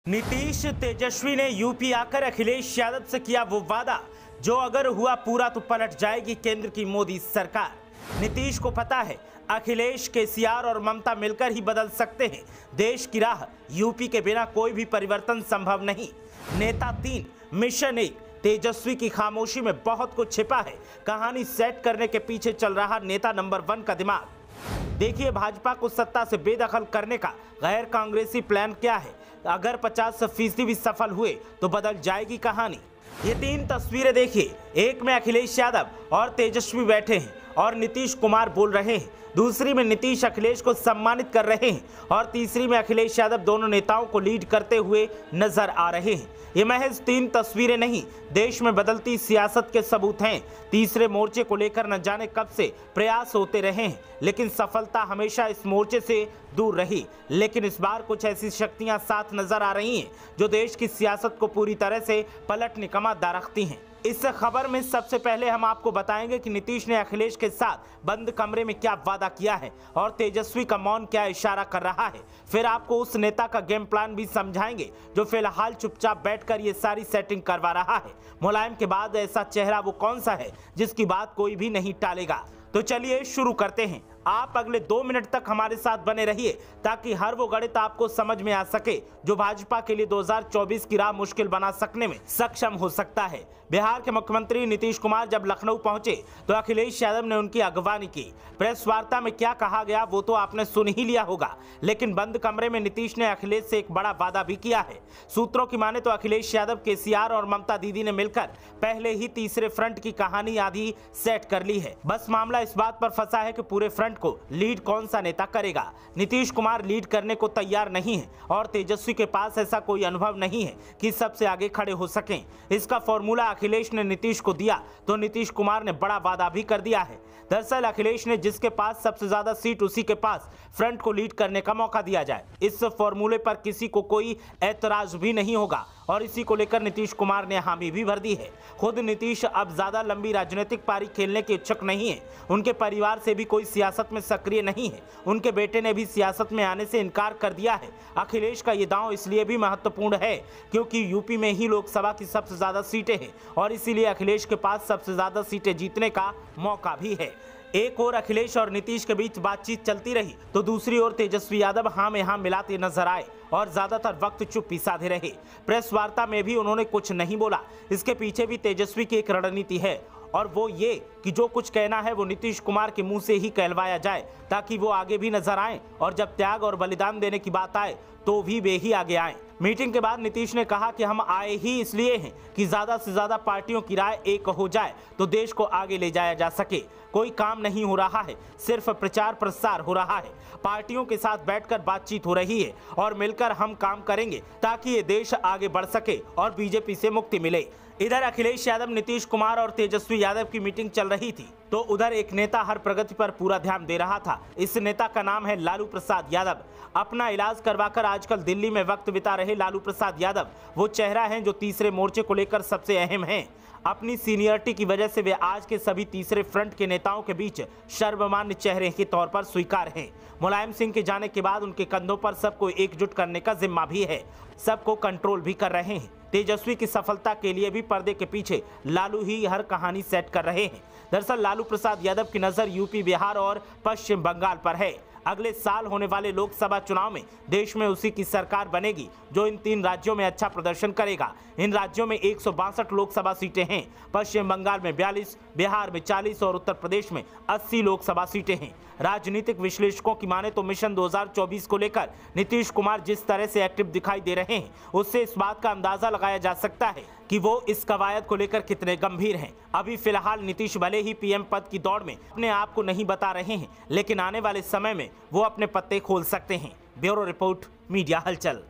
नीतीश तेजस्वी ने यूपी आकर अखिलेश यादव से किया वो वादा जो अगर हुआ पूरा तो पलट जाएगी केंद्र की मोदी सरकार। नीतीश को पता है अखिलेश, केसीआर और ममता मिलकर ही बदल सकते हैं देश की राह। यूपी के बिना कोई भी परिवर्तन संभव नहीं। नेता 3, मिशन 1। तेजस्वी की खामोशी में बहुत कुछ छिपा है। कहानी सेट करने के पीछे चल रहा नेता नंबर 1 का दिमाग। देखिए भाजपा को सत्ता से बेदखल करने का गैर कांग्रेसी प्लान क्या है। अगर 50% भी सफल हुए तो बदल जाएगी कहानी। ये 3 तस्वीरें देखिए। एक में अखिलेश यादव और तेजस्वी बैठे हैं और नीतीश कुमार बोल रहे हैं। दूसरी में नीतीश अखिलेश को सम्मानित कर रहे हैं और तीसरी में अखिलेश यादव दोनों नेताओं को लीड करते हुए नजर आ रहे हैं। ये महज 3 तस्वीरें नहीं, देश में बदलती सियासत के सबूत हैं। तीसरे मोर्चे को लेकर न जाने कब से प्रयास होते रहे हैं, लेकिन सफलता हमेशा इस मोर्चे से दूर रही। लेकिन इस बार कुछ ऐसी शक्तियां साथ नजर आ रही हैं जो देश की सियासत को पूरी तरह से पलटने का मादा रखती हैं। इस खबर में सबसे पहले हम आपको बताएंगे कि नीतीश ने अखिलेश के साथ बंद कमरे में क्या वादा किया है और तेजस्वी का मौन क्या इशारा कर रहा है। फिर आपको उस नेता का गेम प्लान भी समझाएंगे जो फिलहाल चुपचाप बैठकर ये सारी सेटिंग करवा रहा है। मुलायम के बाद ऐसा चेहरा वो कौन सा है जिसकी बात कोई भी नहीं टालेगा। तो चलिए शुरू करते हैं। आप अगले 2 मिनट तक हमारे साथ बने रहिए ताकि हर वो गणित आपको समझ में आ सके जो भाजपा के लिए 2024 की राह मुश्किल बना सकने में सक्षम हो सकता है। बिहार के मुख्यमंत्री नीतीश कुमार जब लखनऊ पहुंचे तो अखिलेश यादव ने उनकी अगवानी की। प्रेस वार्ता में क्या कहा गया वो तो आपने सुन ही लिया होगा, लेकिन बंद कमरे में नीतीश ने अखिलेश से एक बड़ा वादा भी किया है। सूत्रों की माने तो अखिलेश यादव, केसीआर और ममता दीदी ने मिलकर पहले ही तीसरे फ्रंट की कहानी आधी सेट कर ली है। बस मामला इस बात पर फंसा है कि पूरे फ्रंट को लीड कौन सा नेता करेगा। नीतीश कुमार लीड करने को तैयार नहीं है और तेजस्वी के पास ऐसा कोई अनुभव नहीं है कि सबसे आगे खड़े हो सकें। इसका फॉर्मूला अखिलेश ने नीतीश को दिया तो नीतीश कुमार ने बड़ा वादा भी कर दिया है। दरअसल अखिलेश ने जिसके पास सबसे ज्यादा सीट उसी के पास फ्रंट को लीड करने का मौका दिया जाए। इस फॉर्मूले पर किसी को कोई ऐतराज भी नहीं होगा और इसी को लेकर नीतीश कुमार ने हामी भी भर दी है। खुद नीतीश अब ज्यादा लंबी राजनीतिक पारी खेलने के इच्छुक नहीं है। उनके परिवार से भी कोई सियासत में सक्रिय नहीं है। उनके बेटे ने भी सियासत में आने से इनकार कर दिया है। अखिलेश का ये दांव इसलिए भी महत्वपूर्ण है क्योंकि यूपी में ही लोकसभा की सबसे ज्यादा सीटें हैं और इसीलिए अखिलेश के पास सबसे ज्यादा सीटें जीतने का मौका भी है। एक ओर अखिलेश और नीतीश के बीच बातचीत चलती रही तो दूसरी ओर तेजस्वी यादव हाँ में हाँ मिलाते नजर आए और ज्यादातर वक्त चुप्पी साधे रहे। प्रेस वार्ता में भी उन्होंने कुछ नहीं बोला। इसके पीछे भी तेजस्वी की एक रणनीति है और वो ये कि जो कुछ कहना है वो नीतीश कुमार के मुंह से ही कहलवाया जाए ताकि वो आगे भी नजर आए और जब त्याग और बलिदान देने की बात आए तो भी वे ही आगे आए। मीटिंग के बाद नीतीश ने कहा कि हम आए ही इसलिए हैं कि ज्यादा से ज्यादा पार्टियों की राय एक हो जाए तो देश को आगे ले जाया जा सके। कोई काम नहीं हो रहा है, सिर्फ प्रचार प्रसार हो रहा है। पार्टियों के साथ बैठकर बातचीत हो रही है और मिलकर हम काम करेंगे ताकि ये देश आगे बढ़ सके और बीजेपी से मुक्ति मिले। इधर अखिलेश यादव, नीतीश कुमार और तेजस्वी यादव की मीटिंग चल रही थी तो उधर एक नेता हर प्रगति पर पूरा ध्यान दे रहा था। इस नेता का नाम है लालू प्रसाद यादव। अपना इलाज करवाकर आजकल दिल्ली में वक्त बिता रहे लालू प्रसाद यादव वो चेहरा है जो तीसरे मोर्चे को लेकर सबसे अहम है। अपनी सीनियरिटी की वजह से वे आज के सभी तीसरे फ्रंट के नेताओं के बीच सर्वमान्य चेहरे के तौर पर स्वीकार हैं। मुलायम सिंह के जाने के बाद उनके कंधों पर सबको एकजुट करने का जिम्मा भी है, सबको कंट्रोल भी कर रहे हैं। तेजस्वी की सफलता के लिए भी पर्दे के पीछे लालू ही हर कहानी सेट कर रहे हैं। दरअसल लालू प्रसाद यादव की नजर यूपी, बिहार और पश्चिम बंगाल पर है। अगले साल होने वाले लोकसभा चुनाव में देश में उसी की सरकार बनेगी जो इन 3 राज्यों में अच्छा प्रदर्शन करेगा। इन राज्यों में 162 लोकसभा सीटें हैं। पश्चिम बंगाल में 42, बिहार में 40 और उत्तर प्रदेश में 80 लोकसभा सीटें हैं। राजनीतिक विश्लेषकों की माने तो मिशन 2024 को लेकर नीतीश कुमार जिस तरह से एक्टिव दिखाई दे रहे हैं उससे इस बात का अंदाजा लगाया जा सकता है कि वो इस कवायद को लेकर कितने गंभीर हैं। अभी फिलहाल नीतीश भले ही पीएम पद की दौड़ में अपने आप को नहीं बता रहे हैं, लेकिन आने वाले समय में वो अपने पत्ते खोल सकते हैं। ब्यूरो रिपोर्ट, मीडिया हलचल।